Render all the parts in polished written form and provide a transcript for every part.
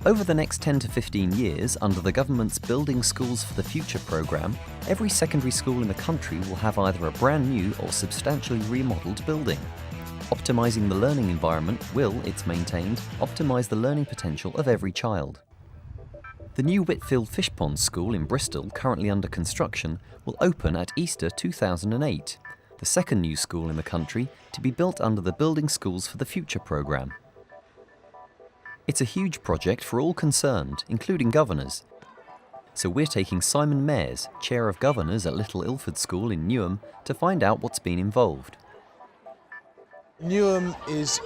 Over the next 10 to 15 years, under the government's Building Schools for the Future programme, every secondary school in the country will have either a brand new or substantially remodelled building. Optimising the learning environment will, it's maintained, optimise the learning potential of every child. The new Whitfield Fish Pond School in Bristol, currently under construction, will open at Easter 2008, the second new school in the country to be built under the Building Schools for the Future programme. It's a huge project for all concerned, including governors. So we're taking Simon Mayers, Chair of Governors at Little Ilford School in Newham, to find out what's been involved. Newham is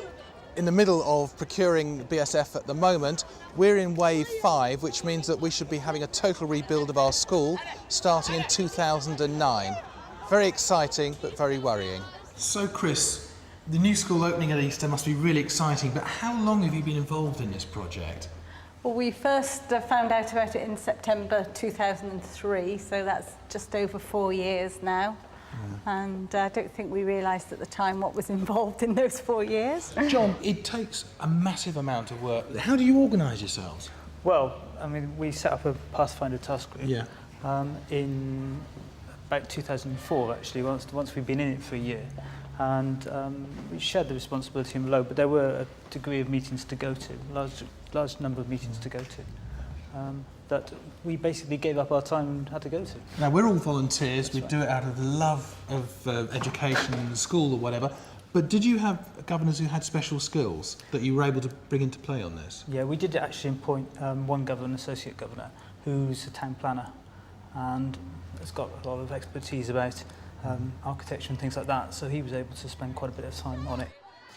in the middle of procuring BSF at the moment. We're in wave 5, which means that we should be having a total rebuild of our school starting in 2009. Very exciting, but very worrying. So Chris, the new school opening at Easter must be really exciting, but how long have you been involved in this project? Well, we first found out about it in September 2003, so that's just over 4 years now. And I don't think we realised at the time what was involved in those 4 years. John, it takes a massive amount of work. How do you organise yourselves? Well, I mean, we set up a Pathfinder task group in about 2004, actually, once we'd been in it for a year. And we shared the responsibility and load, but there were a degree of meetings to go to, large number of meetings to go to, that we basically gave up our time and had to go to. Now, we're all volunteers. That's we right. do it out of the love of education in the school or whatever. But did you have governors who had special skills that you were able to bring into play on this? Yeah, we did actually appoint one governor, associate governor, who's a town planner and has got a lot of expertise about architecture and things like that, so he was able to spend quite a bit of time on it.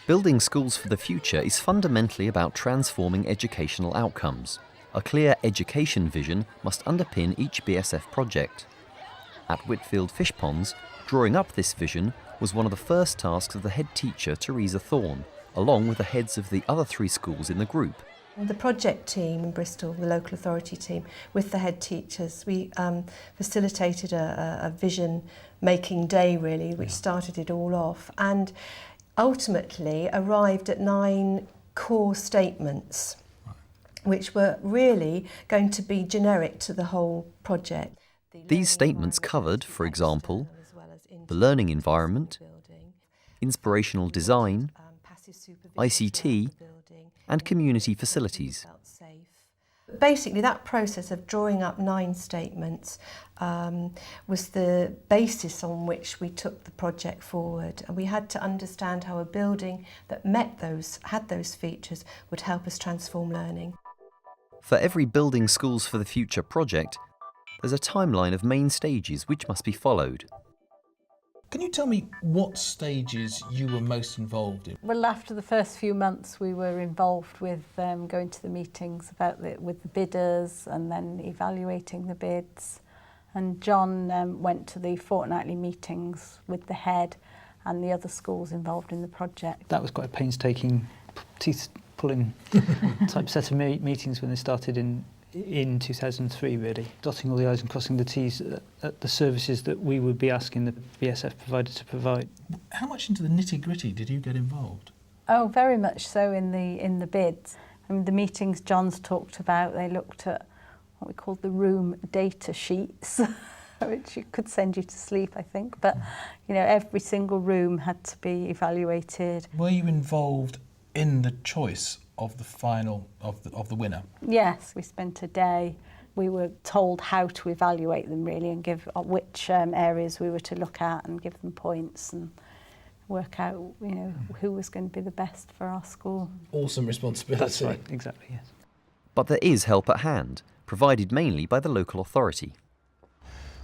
Building Schools for the Future is fundamentally about transforming educational outcomes. A clear education vision must underpin each BSF project. At Whitfield Fish Ponds, drawing up this vision was one of the first tasks of the head teacher, Teresa Thorne, along with the heads of the other 3 schools in the group. The project team in Bristol, the local authority team, with the head teachers, we facilitated a vision-making day, really, which started it all off, and ultimately arrived at 9 core statements, which were really going to be generic to the whole project. These statements covered, for example, the learning environment, inspirational design, ICT, and community facilities. Basically, that process of drawing up 9 statements was the basis on which we took the project forward, and we had to understand how a building that had those features would help us transform learning. For every Building Schools for the Future project, there's a timeline of main stages which must be followed. Can you tell me what stages you were most involved in? Well, after the first few months, we were involved with going to the meetings with the bidders and then evaluating the bids. And John went to the fortnightly meetings with the head and the other schools involved in the project. That was quite a painstaking, teeth-pulling type set of meetings when they started in 2003, really. Dotting all the I's and crossing the T's at the services that we would be asking the BSF provider to provide. How much into the nitty-gritty did you get involved? Oh, very much so in the bids. I mean, the meetings John's talked about, they looked at what we called the room data sheets, which could send you to sleep, I think. But, you know, every single room had to be evaluated. Were you involved in the choice of the final, of the winner? Yes, we spent a day. We were told how to evaluate them, really, and give which areas we were to look at and give them points and work out, you know, who was going to be the best for our school. Awesome responsibility. That's right, exactly, yes. But there is help at hand, provided mainly by the local authority.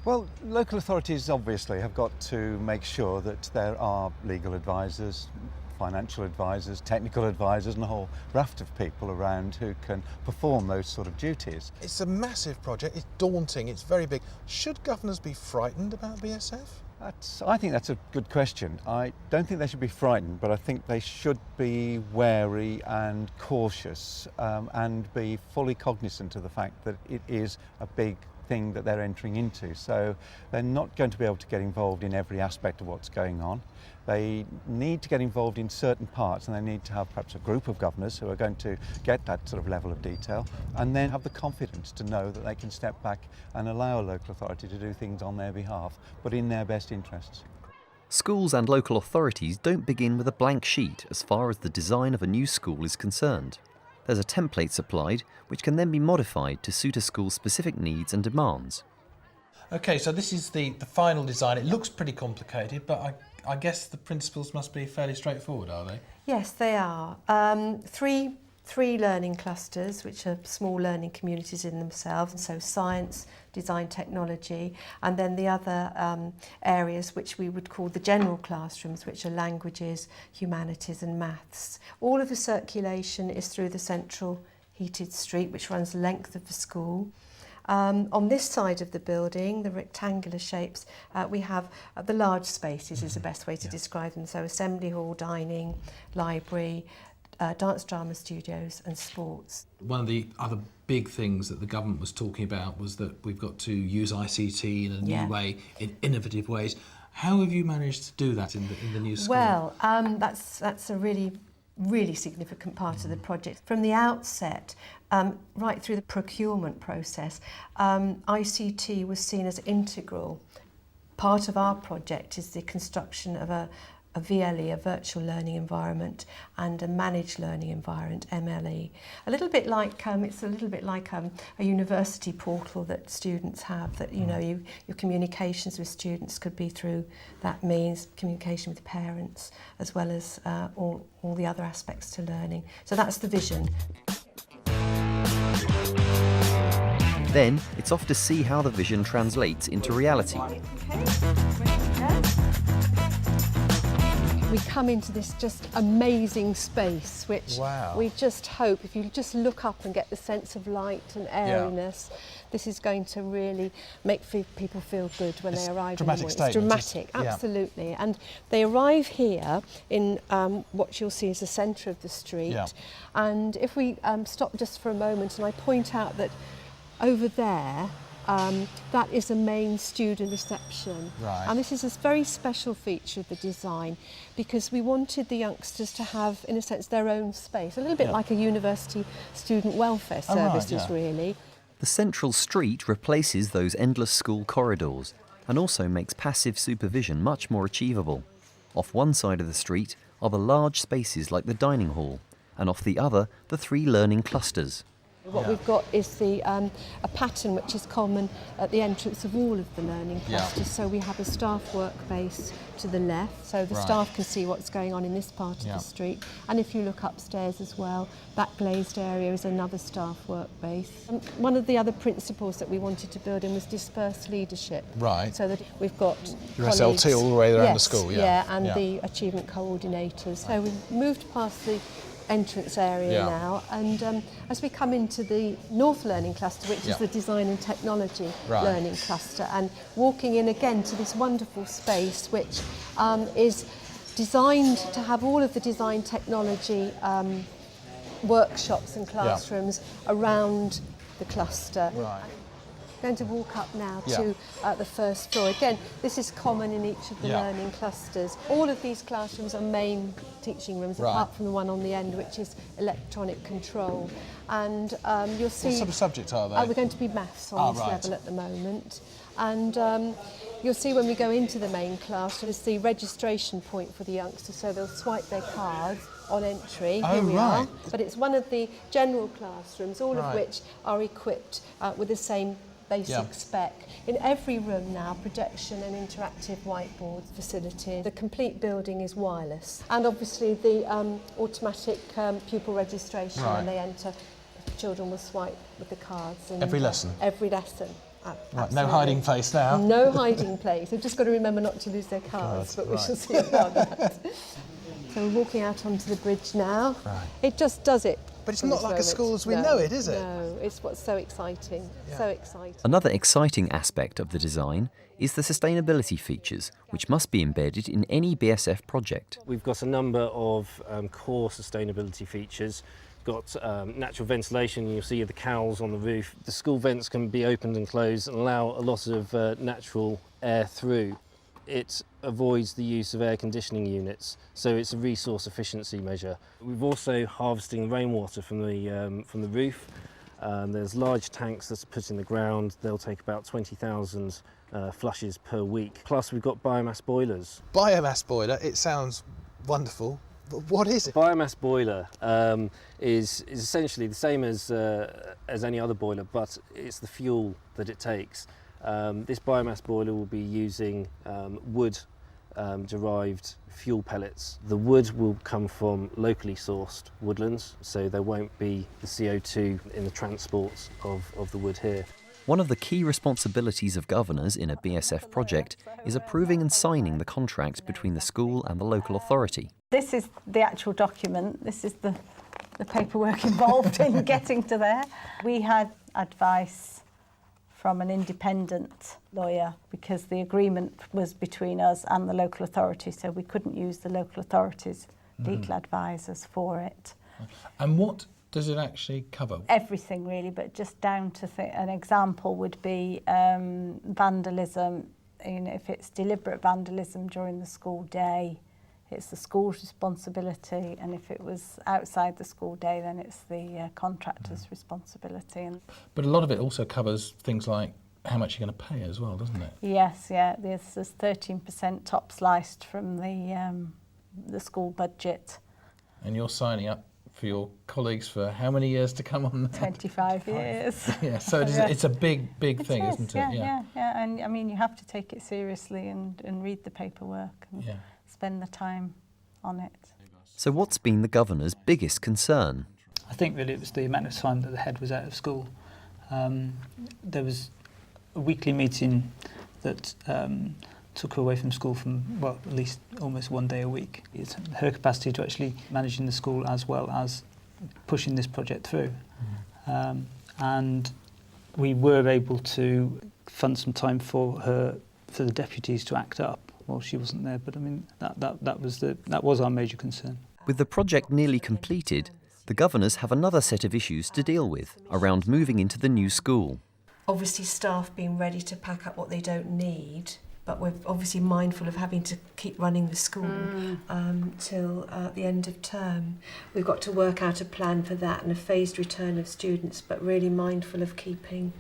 Well, local authorities obviously have got to make sure that there are legal advisors, financial advisors, technical advisors and a whole raft of people around who can perform those sort of duties. It's a massive project, it's daunting, it's very big. Should governors be frightened about BSF? I think that's a good question. I don't think they should be frightened, but I think they should be wary and cautious and be fully cognizant of the fact that it is a big thing that they're entering into. So they're not going to be able to get involved in every aspect of what's going on. They need to get involved in certain parts, and they need to have perhaps a group of governors who are going to get that sort of level of detail, and then have the confidence to know that they can step back and allow a local authority to do things on their behalf, but in their best interests. Schools and local authorities don't begin with a blank sheet as far as the design of a new school is concerned. There's a template supplied which can then be modified to suit a school's specific needs and demands. Okay, so this is the final design. It looks pretty complicated, but I guess the principles must be fairly straightforward, are they? Yes, they are. Three learning clusters, which are small learning communities in themselves, so science, design, technology, and then the other areas which we would call the general classrooms, which are languages, humanities and maths. All of the circulation is through the central heated street, which runs the length of the school. On this side of the building, the rectangular shapes, we have the large spaces is the best way to describe them. So assembly hall, dining, library, dance drama studios and sports. One of the other big things that the government was talking about was that we've got to use ICT in a new way, in innovative ways. How have you managed to do that in the new school? Well, that's a really significant part of the project. From the outset, right through the procurement process, ICT was seen as integral. Part of our project is the construction of a VLE, a virtual learning environment, and a managed learning environment, MLE. A little bit like it's a little bit like a university portal that students have. That your communications with students could be through that means, communication with parents, as well as all the other aspects to learning. So that's the vision. Then it's off to see how the vision translates into reality. We come into this just amazing space, which we just hope, if you just look up and get the sense of light and airiness, this is going to really make people feel good when they arrive. Dramatic in the morning. It's dramatic, absolutely. And they arrive here in what you'll see is the centre of the street. And if we stop just for a moment and I point out that over there, that is the main student reception. And this is a very special feature of the design because we wanted the youngsters to have, in a sense, their own space, a little bit like a university student welfare services, really. The central street replaces those endless school corridors and also makes passive supervision much more achievable. Off one side of the street are the large spaces like the dining hall, and off the other, the three learning clusters. What we've got is a pattern which is common at the entrance of all of the learning clusters. So we have a staff workspace to the left, so the staff can see what's going on in this part of the street. And if you look upstairs as well, that glazed area is another staff workspace. One of the other principles that we wanted to build in was dispersed leadership. So that we've got your SLT all the way around the school, and the achievement coordinators. So we've moved past the entrance area now, and as we come into the North Learning Cluster, which is the Design and Technology Learning Cluster, and walking in again to this wonderful space which is designed to have all of the design technology workshops and classrooms around the cluster. Going to walk up now to the first floor. Again, this is common in each of the learning clusters. All of these classrooms are main teaching rooms, apart from the one on the end, which is electronic control. And you'll see... What sort of subject are they? We're going to be maths on this level at the moment. And you'll see when we go into the main class, there's the registration point for the youngsters, so they'll swipe their cards on entry. Here we are. But it's one of the general classrooms, all of which are equipped with the same basic spec. In every room now, projection and interactive whiteboard facilities. The complete building is wireless. And obviously the automatic pupil registration when they enter, children will swipe with the cards. And every lesson? Every lesson. No hiding place now. No hiding place. They've just got to remember not to lose their cards, but we shall see about that. So we're walking out onto the bridge now. It just does it. But it's not like a school as we know it, is it? No, it's what's so exciting, so exciting. Another exciting aspect of the design is the sustainability features, which must be embedded in any BSF project. We've got a number of core sustainability features got natural ventilation. You'll see the cowls on the roof. The school vents can be opened and closed and allow a lot of natural air through. It avoids the use of air conditioning units, so it's a resource efficiency measure. We've also harvesting rainwater from the roof. There's large tanks that are put in the ground. They'll take about 20,000 flushes per week. Plus we've got biomass boilers. Biomass boiler, it sounds wonderful, but what is it? Biomass boiler is essentially the same as any other boiler, but it's the fuel that it takes. This biomass boiler will be using wood derived fuel pellets. The wood will come from locally sourced woodlands, so there won't be the CO2 in the transport of the wood here. One of the key responsibilities of governors in a BSF project is approving and signing the contract between the school and the local authority. This is the actual document. This is the paperwork involved in getting to there. We had advice from an independent lawyer because the agreement was between us and the local authority, so we couldn't use the local authority's legal advisors for it. And what does it actually cover? Everything really, but just down to an example would be vandalism. You know, if it's deliberate vandalism during the school day, it's the school's responsibility, and if it was outside the school day, then it's the contractor's responsibility. But a lot of it also covers things like how much you're going to pay as well, doesn't it? Yes, yeah. There's 13% top sliced from the school budget. And you're signing up for your colleagues for how many years to come on that? 25 years. Yeah, so it's a big thing, isn't it? Yeah. And I mean, you have to take it seriously and read the paperwork and spend the time on it. So what's been the governor's biggest concern? I think really it was the amount of time that the head was out of school. There was a weekly meeting that took her away from school from, well, at least almost one day a week. It's her capacity to actually managing the school as well as pushing this project through. And we were able to fund some time for the deputies to act up while she wasn't there. But I mean, that was our major concern. With the project nearly completed, the governors have another set of issues to deal with around moving into the new school. Obviously staff being ready to pack up what they don't need, but we're obviously mindful of having to keep running the school till the end of term. We've got to work out a plan for that and a phased return of students, but really mindful of keeping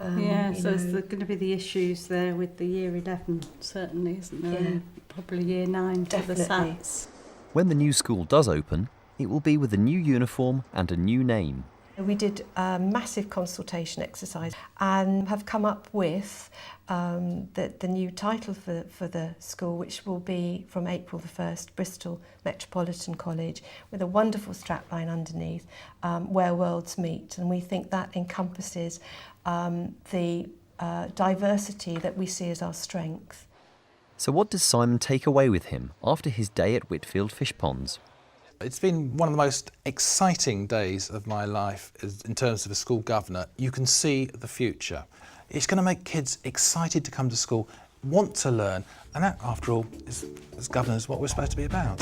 so there's going to be the issues there with the year 11, certainly, isn't there? Yeah. And probably year 9 for the Definitely. SATs. When the new school does open, it will be with a new uniform and a new name. We did a massive consultation exercise and have come up with the new title for the school, which will be from April the 1st, Bristol Metropolitan College, with a wonderful strapline underneath, Where Worlds Meet. And we think that encompasses the diversity that we see as our strength. So what does Simon take away with him after his day at Whitfield Fish Ponds? It's been one of the most exciting days of my life in terms of a school governor. You can see the future. It's going to make kids excited to come to school, want to learn, and that, after all, is, as governors, what we're supposed to be about.